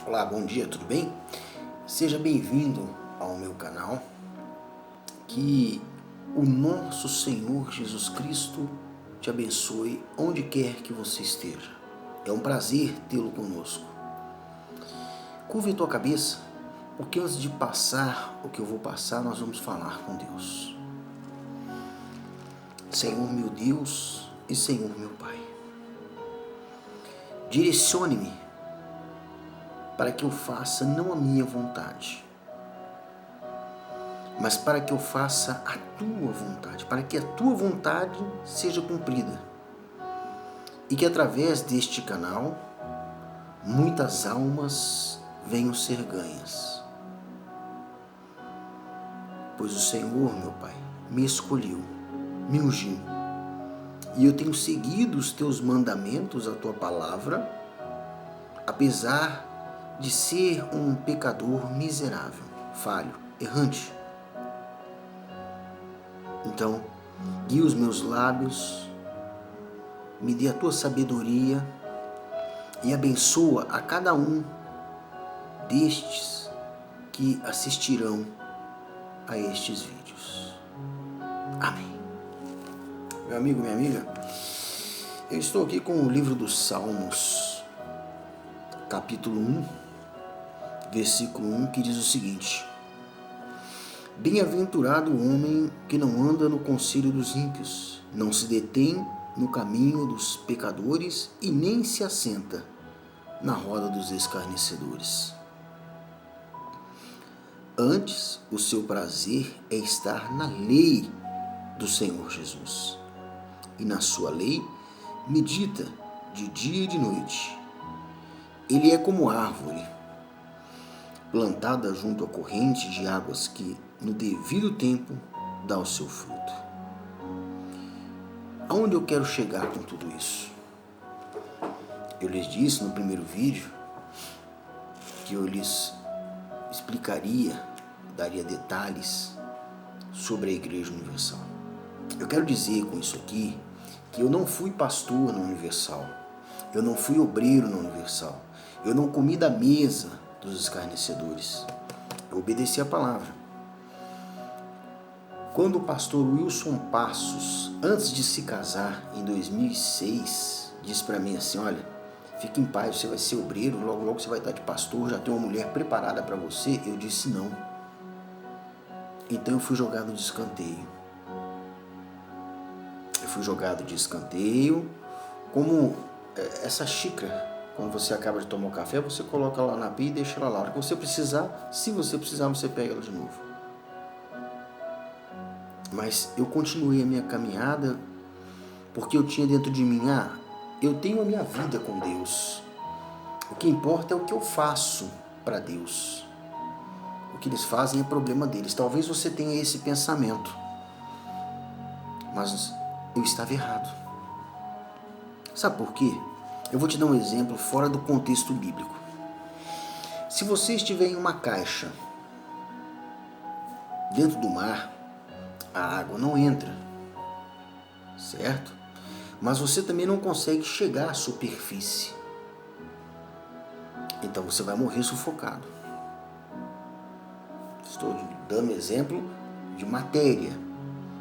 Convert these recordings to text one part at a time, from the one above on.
Olá, bom dia, tudo bem? Seja bem-vindo ao meu canal. Que o nosso Senhor Jesus Cristo te abençoe onde quer que você esteja. É um prazer tê-lo conosco. Curve a tua cabeça, porque antes de passar o que eu vou passar, nós vamos falar com Deus. Senhor meu Deus e Senhor meu Pai, direcione-me para que eu faça não a minha vontade, mas para que eu faça a tua vontade, para que a tua vontade seja cumprida. E que através deste canal, muitas almas venham ser ganhas. Pois o Senhor, meu Pai, me escolheu, me ungiu. E eu tenho seguido os teus mandamentos, a tua palavra, apesar de ser um pecador miserável, falho, errante. Então, guia os meus lábios, me dê a tua sabedoria e abençoa a cada um destes que assistirão a estes vídeos. Amém. Meu amigo, minha amiga, eu estou aqui com o livro dos Salmos, capítulo 1, versículo 1, que diz o seguinte: Bem-aventurado o homem que não anda no conselho dos ímpios, não se detém no caminho dos pecadores e nem se assenta na roda dos escarnecedores. Antes, o seu prazer é estar na lei do Senhor Jesus, e na sua lei medita de dia e de noite. Ele é como árvore plantada junto à corrente de águas que, no devido tempo, dá o seu fruto. Aonde eu quero chegar com tudo isso? Eu lhes disse no primeiro vídeo que eu lhes explicaria, daria detalhes sobre a Igreja Universal. Eu quero dizer com isso aqui que eu não fui pastor na Universal, eu não fui obreiro na Universal, eu não comi da mesa dos escarnecedores, eu obedeci a palavra. Quando o pastor Wilson Passos, antes de se casar, em 2006, disse para mim assim: olha, fique em paz, você vai ser obreiro, logo logo você vai estar de pastor, já tem uma mulher preparada para você. Eu disse não. Então eu fui jogado de escanteio. Como essa xícara. Quando você acaba de tomar o café, você coloca ela na pia e deixa ela lá. Se você precisar, você pega ela de novo. Mas eu continuei a minha caminhada porque eu tinha dentro de mim, eu tenho a minha vida com Deus. O que importa é o que eu faço para Deus. O que eles fazem é problema deles. Talvez você tenha esse pensamento, mas eu estava errado. Sabe por quê? Eu vou te dar um exemplo fora do contexto bíblico. Se você estiver em uma caixa dentro do mar, a água não entra, certo? Mas você também não consegue chegar à superfície. Então você vai morrer sufocado. Estou dando exemplo de matéria.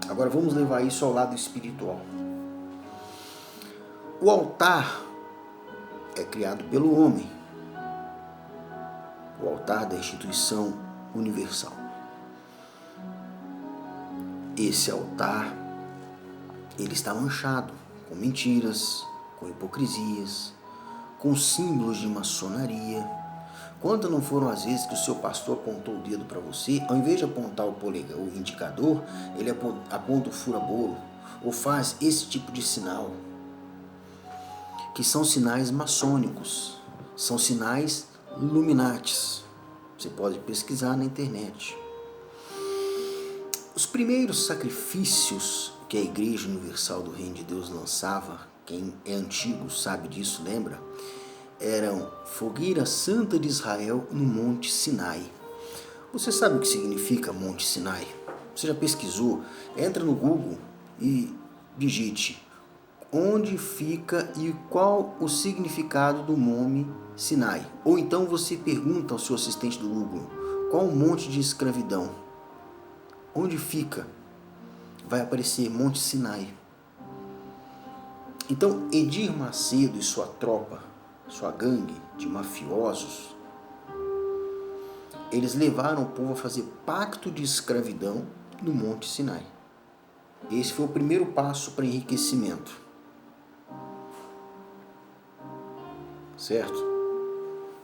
Agora vamos levar isso ao lado espiritual. O altar é criado pelo homem. O altar da instituição universal. Esse altar, ele está manchado com mentiras, com hipocrisias, com símbolos de maçonaria. Quantas não foram as vezes que o seu pastor apontou o dedo para você, ao invés de apontar o polegar, o indicador, ele aponta o fura-bolo, ou faz esse tipo de sinal, que são sinais maçônicos, são sinais Illuminatis. Você pode pesquisar na internet. Os primeiros sacrifícios que a Igreja Universal do Reino de Deus lançava, quem é antigo sabe disso, lembra? Eram fogueira santa de Israel no Monte Sinai. Você sabe o que significa Monte Sinai? Você já pesquisou? Entra no Google e digite onde fica e qual o significado do nome Sinai. Ou então você pergunta ao seu assistente do Google, qual o monte de escravidão? Onde fica? Vai aparecer Monte Sinai. Então, Edir Macedo e sua tropa, sua gangue de mafiosos, eles levaram o povo a fazer pacto de escravidão no Monte Sinai. Esse foi o primeiro passo para enriquecimento. Certo?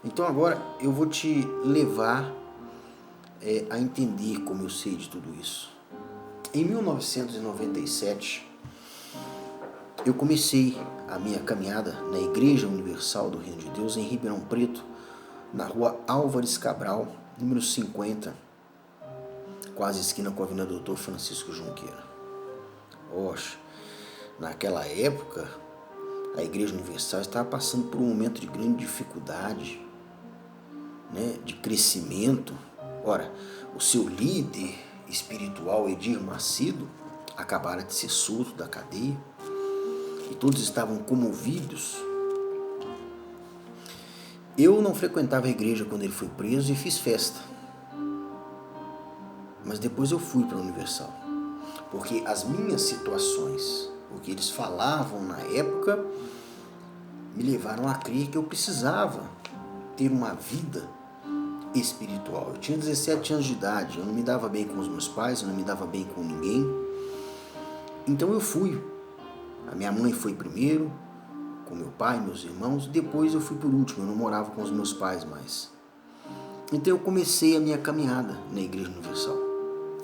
Então agora eu vou te levar a entender como eu sei de tudo isso. Em 1997, eu comecei a minha caminhada na Igreja Universal do Reino de Deus em Ribeirão Preto, na rua Álvares Cabral, número 50, quase esquina com a Avenida Doutor Francisco Junqueira. Oxe, naquela época, a Igreja Universal estava passando por um momento de grande dificuldade, né, de crescimento. Ora, o seu líder espiritual, Edir Macedo, acabara de ser solto da cadeia e todos estavam comovidos. Eu não frequentava a igreja quando ele foi preso e fiz festa. Mas depois eu fui para a Universal. Porque as minhas situações, o que eles falavam na época, me levaram a crer que eu precisava ter uma vida espiritual. Eu tinha 17 anos de idade, eu não me dava bem com os meus pais, eu não me dava bem com ninguém. Então eu fui. A minha mãe foi primeiro, com meu pai, meus irmãos, depois eu fui por último, eu não morava com os meus pais mais. Então eu comecei a minha caminhada na Igreja Universal,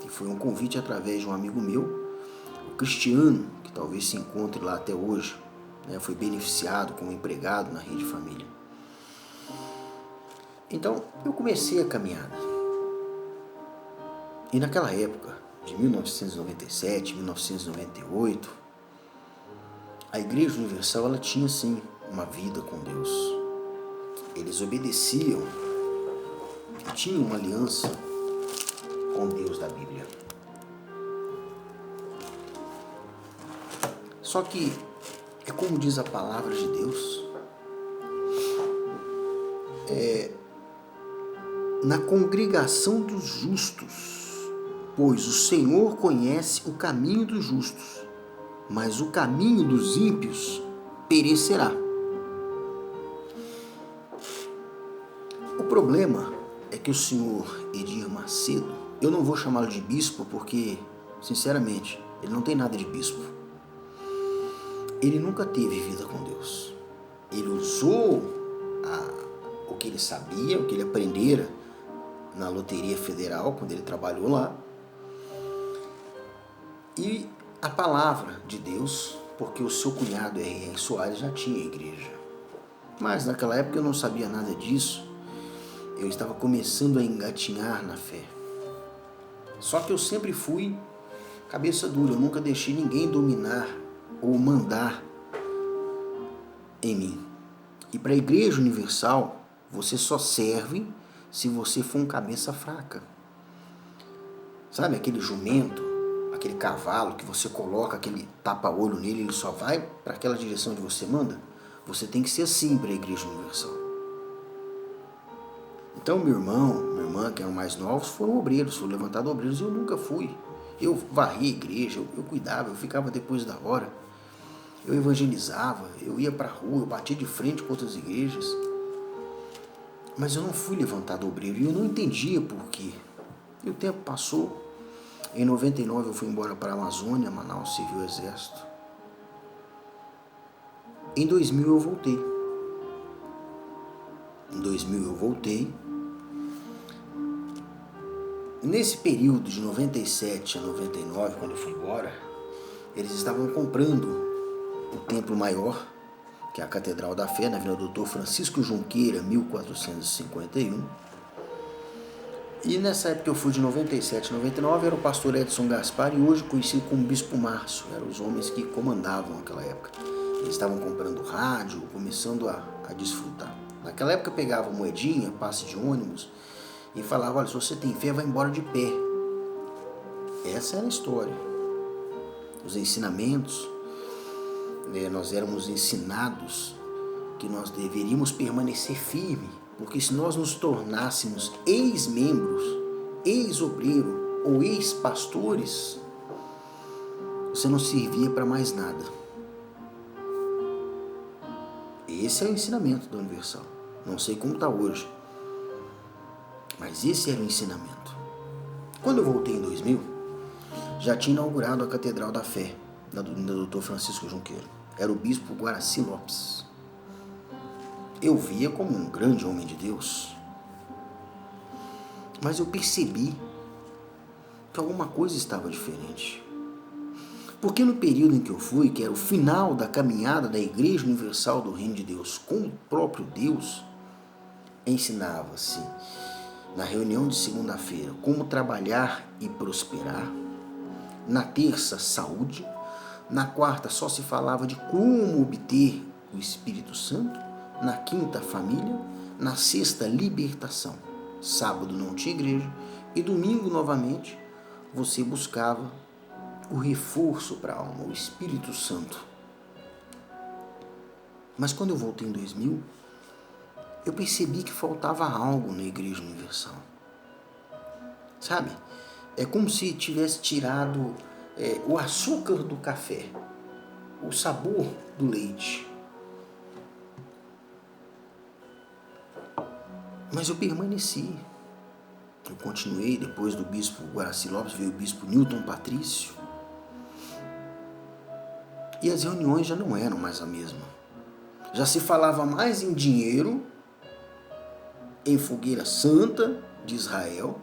que foi um convite através de um amigo meu, o Cristiano, que talvez se encontre lá até hoje, né, foi beneficiado como empregado na Rede Família. Então eu comecei a caminhada. E naquela época, de 1997, 1998, a Igreja Universal ela tinha sim uma vida com Deus. Eles obedeciam e tinham uma aliança com Deus da Bíblia. Só que é como diz a palavra de Deus, na congregação dos justos, pois o Senhor conhece o caminho dos justos, mas o caminho dos ímpios perecerá. O problema é que o senhor Edir Macedo, eu não vou chamá-lo de bispo porque, sinceramente, ele não tem nada de bispo. Ele nunca teve vida com Deus. Ele usou o que ele sabia, o que ele aprendera na Loteria Federal, quando ele trabalhou lá, e a palavra de Deus, porque o seu cunhado R.R. Soares já tinha igreja. Mas naquela época eu não sabia nada disso. Eu estava começando a engatinhar na fé. Só que eu sempre fui cabeça dura, eu nunca deixei ninguém dominar ou mandar em mim. E para a Igreja Universal, você só serve se você for um cabeça fraca. Sabe aquele jumento, aquele cavalo que você coloca aquele tapa-olho nele, ele só vai para aquela direção que você manda? Você tem que ser assim para a Igreja Universal. Então meu irmão, minha irmã, que eram mais novos, foram obreiros, foram levantados obreiros, e eu nunca fui. Eu varri a igreja, eu cuidava, eu ficava depois da hora, eu evangelizava, eu ia para a rua, eu batia de frente com outras igrejas. Mas eu não fui levantado obreiro e eu não entendia por quê. E o tempo passou. Em 99 eu fui embora para a Amazônia, Manaus, servi o exército. Em 2000 eu voltei. Em 2000 eu voltei. Nesse período de 97 a 99, quando eu fui embora, eles estavam comprando o Templo Maior, que é a Catedral da Fé, na Avenida Doutor Francisco Junqueira, 1451. E nessa época eu fui de 97 a 99, era o pastor Edson Gaspar e hoje conhecido como Bispo Márcio. Eram os homens que comandavam naquela época. Eles estavam comprando rádio, começando a desfrutar. Naquela época pegava moedinha, passe de ônibus e falava, olha, se você tem fé, vai embora de pé. Essa era a história. Os ensinamentos. nós éramos ensinados que nós deveríamos permanecer firme, porque se nós nos tornássemos ex-membros, ex-obreiro ou ex-pastores, você não servia para mais nada. Esse é o ensinamento da Universal. Não sei como está hoje, mas esse era o ensinamento. Quando eu voltei em 2000, já tinha inaugurado a Catedral da Fé, da Dr. Francisco Junqueiro. Era o bispo Guaraci Lopes. Eu via como um grande homem de Deus, mas eu percebi que alguma coisa estava diferente. Porque no período em que eu fui, que era o final da caminhada da Igreja Universal do Reino de Deus com o próprio Deus, ensinava-se na reunião de segunda-feira como trabalhar e prosperar, na terça, saúde, na quarta só se falava de como obter o Espírito Santo, na quinta, família, na sexta, libertação, sábado não tinha igreja e domingo novamente você buscava o reforço para a alma, o Espírito Santo. Mas quando eu voltei em 2000, eu percebi que faltava algo na Igreja Universal. Sabe? É como se tivesse tirado o açúcar do café, o sabor do leite. Mas eu permaneci. Eu continuei, depois do bispo Guaraci Lopes, veio o bispo Newton Patrício. E as reuniões já não eram mais a mesma. Já se falava mais em dinheiro, em fogueira santa de Israel,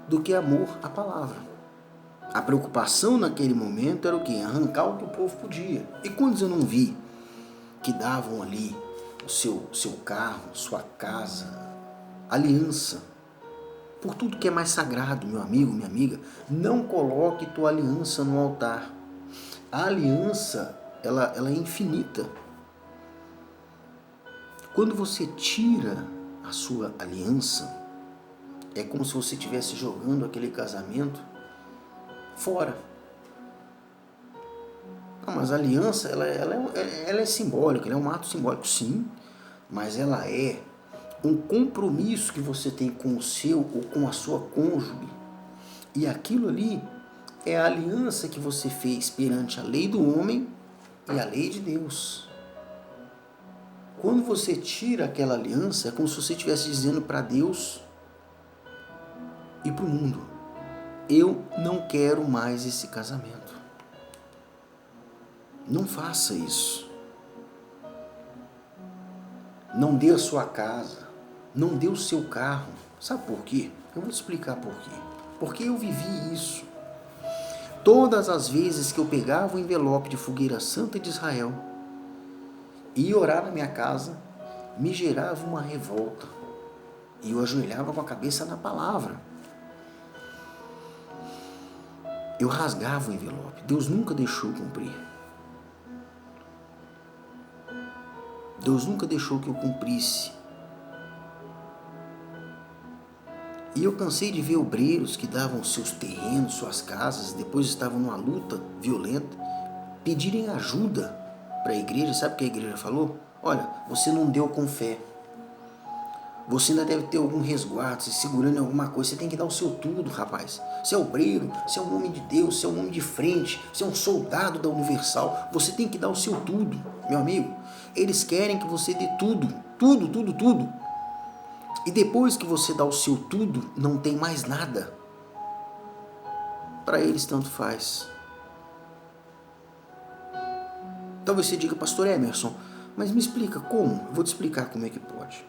do que amor à palavra. A preocupação naquele momento era o quê? Arrancar o que o povo podia. E quando eu não vi que davam ali o seu carro, sua casa, aliança, por tudo que é mais sagrado, meu amigo, minha amiga, não coloque tua aliança no altar. A aliança, ela é infinita. Quando você tira a sua aliança, é como se você estivesse jogando aquele casamento fora. Não, mas a aliança, ela é simbólica, ela é um ato simbólico, sim, mas ela é um compromisso que você tem com o seu ou com a sua cônjuge. E aquilo ali é a aliança que você fez perante a lei do homem e a lei de Deus. Quando você tira aquela aliança, é como se você estivesse dizendo para Deus e para o mundo: eu não quero mais esse casamento. Não faça isso. Não dê a sua casa, não dê o seu carro. Sabe por quê? Eu vou te explicar por quê. Porque eu vivi isso. Todas as vezes que eu pegava o envelope de Fogueira Santa de Israel e ia orar na minha casa, me gerava uma revolta. E eu ajoelhava com a cabeça na palavra. Eu rasgava o envelope. Deus nunca deixou cumprir. Deus nunca deixou que eu cumprisse. E eu cansei de ver obreiros que davam seus terrenos, suas casas, depois estavam numa luta violenta, pedirem ajuda para a igreja. Sabe o que a igreja falou? Olha, você não deu com fé. Você ainda deve ter algum resguardo, se segurando em alguma coisa. Você tem que dar o seu tudo, rapaz. Você é obreiro, você é um homem de Deus, você é um homem de frente, você é um soldado da Universal. Você tem que dar o seu tudo, meu amigo. Eles querem que você dê tudo, tudo, tudo, tudo. E depois que você dá o seu tudo, não tem mais nada. Para eles tanto faz. Talvez você diga: pastor Emerson, mas me explica como? Eu vou te explicar como é que pode.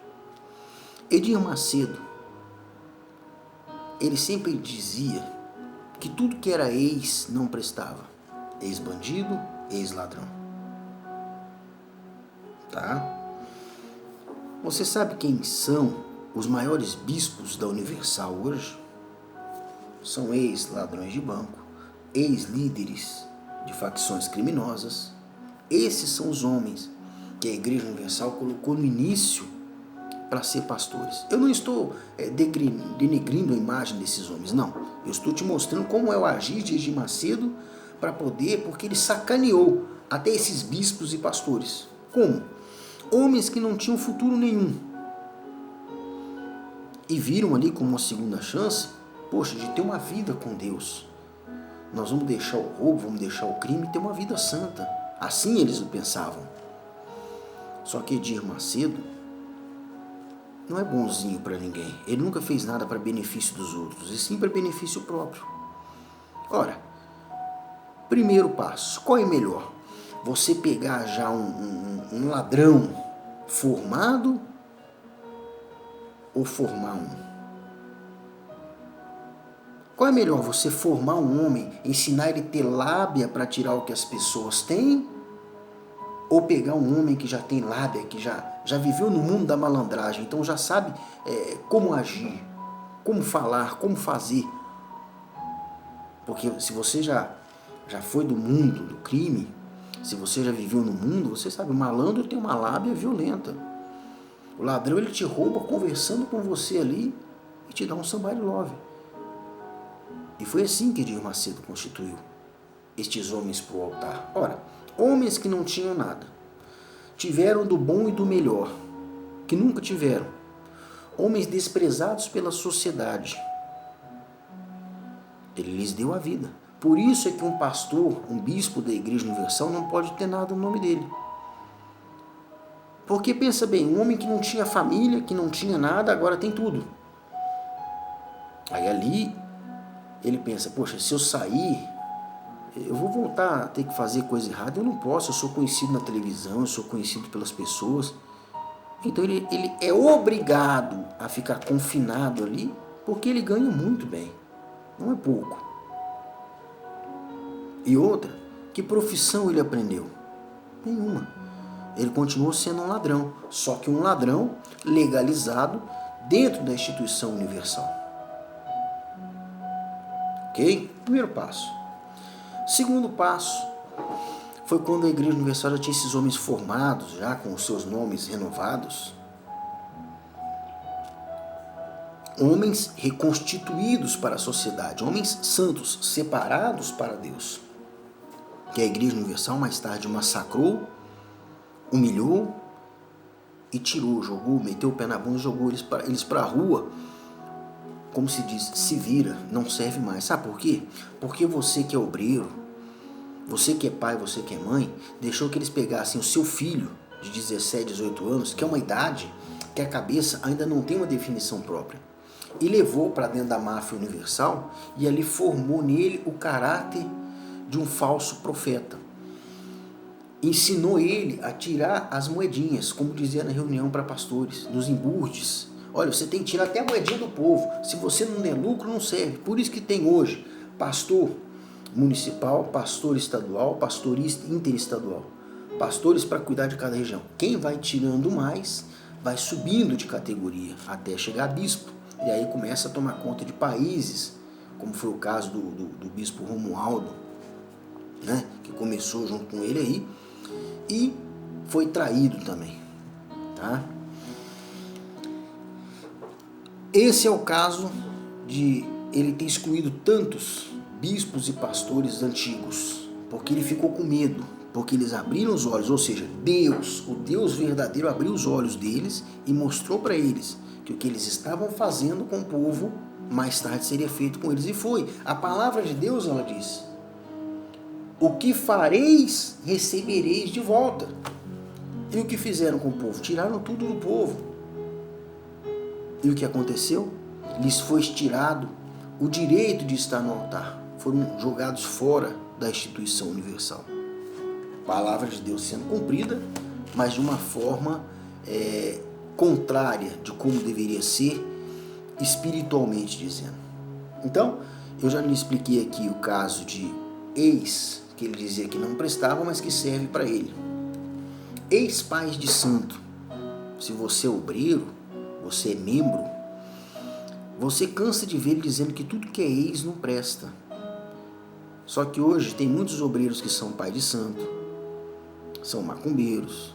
Edir Macedo, ele sempre dizia que tudo que era ex não prestava. Ex-bandido, ex-ladrão. Tá? Você sabe quem são os maiores bispos da Universal hoje? São ex-ladrões de banco, ex-líderes de facções criminosas. Esses são os homens que a Igreja Universal colocou no início para ser pastores. Eu não estou denegrindo a imagem desses homens, não. Eu estou te mostrando como é o agir de Edir Macedo para poder, porque ele sacaneou até esses bispos e pastores. Como? Homens que não tinham futuro nenhum. E viram ali como uma segunda chance, poxa, de ter uma vida com Deus. Nós vamos deixar o roubo, vamos deixar o crime e ter uma vida santa. Assim eles o pensavam. Só que Edir Macedo não é bonzinho para ninguém. Ele nunca fez nada para benefício dos outros, e sim para benefício próprio. Ora, primeiro passo, qual é melhor? Você pegar já um ladrão formado ou formar um? Qual é melhor, você formar um homem, ensinar ele a ter lábia para tirar o que as pessoas têm? Ou pegar um homem que já tem lábia, que já viveu no mundo da malandragem, então já sabe como agir, como falar, como fazer? Porque se você já foi do mundo do crime, se você já viveu no mundo, você sabe, o malandro tem uma lábia violenta. O ladrão, ele te rouba conversando com você ali e te dá um somebody love. E foi assim que Edir Macedo constituiu estes homens para o altar. Ora, homens que não tinham nada, tiveram do bom e do melhor, que nunca tiveram. Homens desprezados pela sociedade. Ele lhes deu a vida. Por isso é que um pastor, um bispo da Igreja Universal não pode ter nada no nome dele. Porque pensa bem, um homem que não tinha família, que não tinha nada, agora tem tudo. Aí ali ele pensa, poxa, se eu sair, eu vou voltar a ter que fazer coisa errada, eu não posso, eu sou conhecido na televisão, eu sou conhecido pelas pessoas. Então ele é obrigado a ficar confinado ali, porque ele ganha muito bem, não é pouco. E outra, que profissão ele aprendeu? Nenhuma. Ele continuou sendo um ladrão, só que um ladrão legalizado dentro da instituição universal. Ok? Primeiro passo. Segundo passo foi quando a Igreja Universal já tinha esses homens formados, já com os seus nomes renovados. Homens reconstituídos para a sociedade, homens santos, separados para Deus. Que a Igreja Universal mais tarde massacrou, humilhou e tirou, jogou, meteu o pé na bunda e jogou eles para a rua. Como se diz, se vira, não serve mais. Sabe por quê? Porque você que é obreiro, você que é pai, você que é mãe, deixou que eles pegassem o seu filho de 17, 18 anos, que é uma idade que a cabeça ainda não tem uma definição própria, e levou para dentro da máfia universal e ali formou nele o caráter de um falso profeta. Ensinou ele a tirar as moedinhas, como dizia na reunião para pastores, nos emburdes. Olha, você tem que tirar até a moedinha do povo. Se você não der lucro, não serve. Por isso que tem hoje pastor municipal, pastor estadual, pastor interestadual. Pastores para cuidar de cada região. Quem vai tirando mais, vai subindo de categoria até chegar a bispo. E aí começa a tomar conta de países, como foi o caso do bispo Romualdo, né, que começou junto com ele aí, e foi traído também. Tá? Esse é o caso de ele ter excluído tantos bispos e pastores antigos, porque ele ficou com medo, porque eles abriram os olhos, ou seja, Deus, o Deus verdadeiro, abriu os olhos deles e mostrou para eles que o que eles estavam fazendo com o povo, mais tarde seria feito com eles. E foi. A palavra de Deus, ela diz, o que fareis, recebereis de volta. E o que fizeram com o povo? Tiraram tudo do povo. E o que aconteceu? Lhes foi tirado o direito de estar no altar. Foram jogados fora da instituição universal. Palavra de Deus sendo cumprida, mas de uma forma contrária de como deveria ser, espiritualmente dizendo. Então, eu já lhe expliquei aqui o caso de ex, que ele dizia que não prestava, mas que serve para ele. Ex-pais de santo. Se você é obreiro, você é membro, você cansa de ver ele dizendo que tudo que é ex não presta. Só que hoje tem muitos obreiros que são pai de santo, são macumbeiros,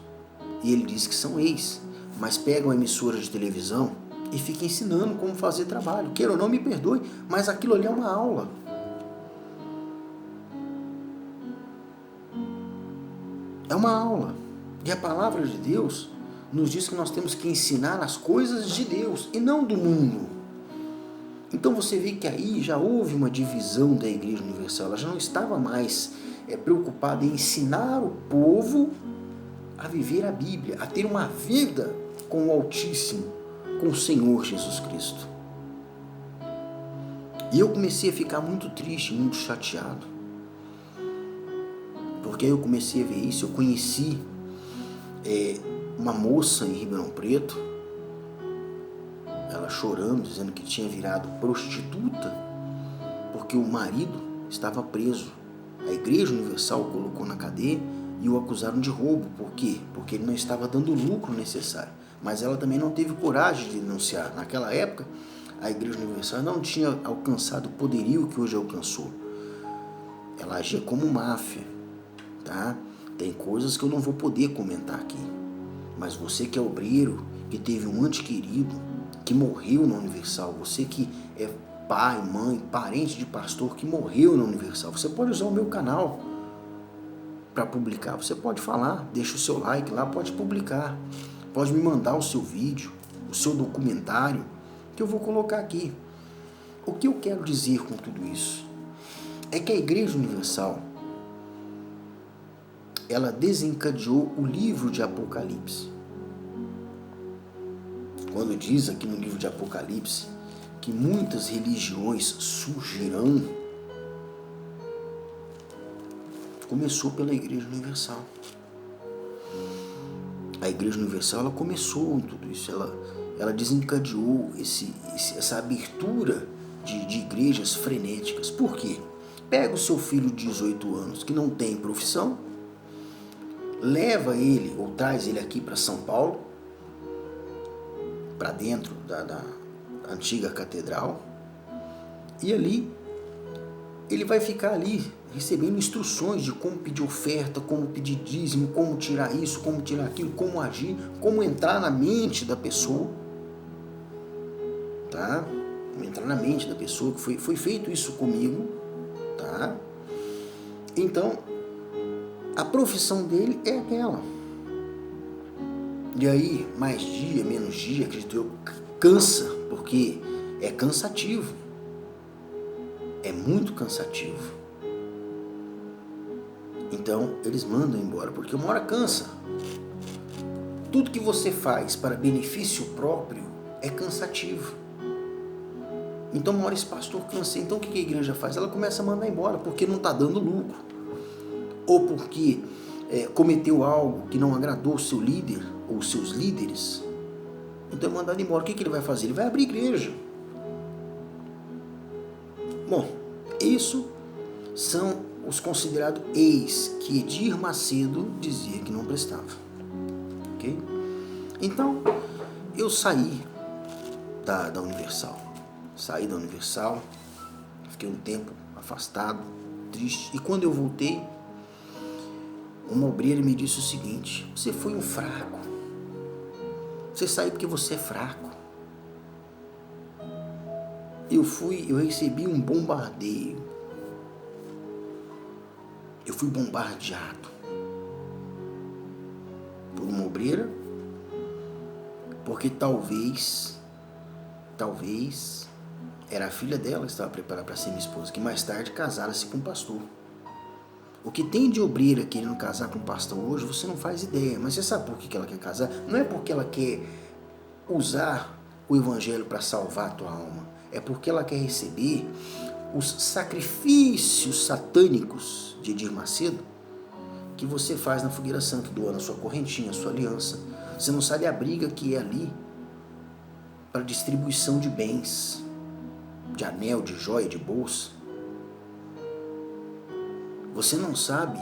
e ele diz que são ex, mas pegam a emissora de televisão e ficam ensinando como fazer trabalho. Queira ou não, me perdoe, mas aquilo ali é uma aula. É uma aula. E a palavra de Deus nos diz que nós temos que ensinar as coisas de Deus e não do mundo. Então você vê que aí já houve uma divisão da Igreja Universal. Ela já não estava mais preocupada em ensinar o povo a viver a Bíblia, a ter uma vida com o Altíssimo, com o Senhor Jesus Cristo. E eu comecei a ficar muito triste, muito chateado. Porque aí eu comecei a ver isso. Eu conheci uma moça em Ribeirão Preto, ela chorando, dizendo que tinha virado prostituta, porque o marido estava preso. A Igreja Universal o colocou na cadeia e o acusaram de roubo. Por quê? Porque ele não estava dando o lucro necessário. Mas ela também não teve coragem de denunciar. Naquela época, a Igreja Universal não tinha alcançado o poderio que hoje alcançou. Ela agia como máfia, tá? Tem coisas que eu não vou poder comentar aqui. Mas você que é obreiro, que teve um ente querido, que morreu na Universal, você que é pai, mãe, parente de pastor que morreu na Universal, você pode usar o meu canal para publicar. Você pode falar, deixa o seu like lá, pode publicar. Pode me mandar o seu vídeo, o seu documentário, que eu vou colocar aqui. O que eu quero dizer com tudo isso é que a Igreja Universal, ela desencadeou o livro de Apocalipse. Quando diz aqui no livro de Apocalipse que muitas religiões surgirão, começou pela Igreja Universal. A Igreja Universal, ela começou em tudo isso, ela desencadeou essa abertura de igrejas frenéticas. Por quê? Pega o seu filho de 18 anos que não tem profissão, leva ele ou traz ele aqui para São Paulo, para dentro da antiga catedral, e ali ele vai ficar ali recebendo instruções de como pedir oferta, como pedir dízimo, como tirar isso, como tirar aquilo, como agir, como entrar na mente da pessoa, tá? Como entrar na mente da pessoa, que foi feito isso comigo, tá? Então, a profissão dele é aquela. E aí, mais dia, menos dia, acredito eu, cansa, porque é cansativo. É muito cansativo. Então, eles mandam embora, porque uma hora cansa. Tudo que você faz para benefício próprio é cansativo. Então, uma hora esse pastor cansa. Então, o que a igreja faz? Ela começa a mandar embora, porque não está dando lucro. Ou porque cometeu algo que não agradou o seu líder, ou os seus líderes. Então, é mandado embora. O que ele vai fazer? Ele vai abrir igreja. Bom, isso são os considerados ex que Edir Macedo dizia que não prestava. Ok? Então, eu saí da Universal. Saí da Universal, fiquei um tempo afastado, triste. E quando eu voltei, uma obreira me disse o seguinte: você foi um fraco. Você saiu porque você é fraco. Eu recebi um bombardeio. Eu fui bombardeado por uma obreira, porque talvez era a filha dela que estava preparada para ser minha esposa, que mais tarde casara-se com um pastor. O que tem de obreira querendo casar com um pastor hoje, você não faz ideia. Mas você sabe por que ela quer casar? Não é porque ela quer usar o evangelho para salvar a tua alma. É porque ela quer receber os sacrifícios satânicos de Edir Macedo que você faz na fogueira santa, doando a sua correntinha, a sua aliança. Você não sabe a briga que é ali para distribuição de bens, de anel, de joia, de bolsa. Você não sabe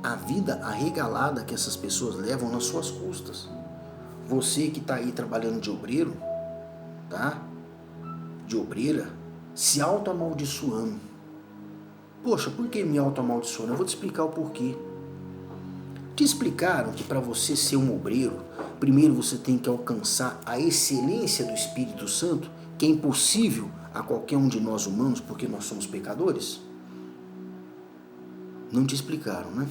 a vida arregalada que essas pessoas levam nas suas custas. Você que está aí trabalhando de obreiro, tá? De obreira, se auto-amaldiçoando. Poxa, por que me auto-amaldiçoando? Eu vou te explicar o porquê. Te explicaram que para você ser um obreiro, primeiro você tem que alcançar a excelência do Espírito Santo, que é impossível a qualquer um de nós humanos, porque nós somos pecadores? Não te explicaram, né?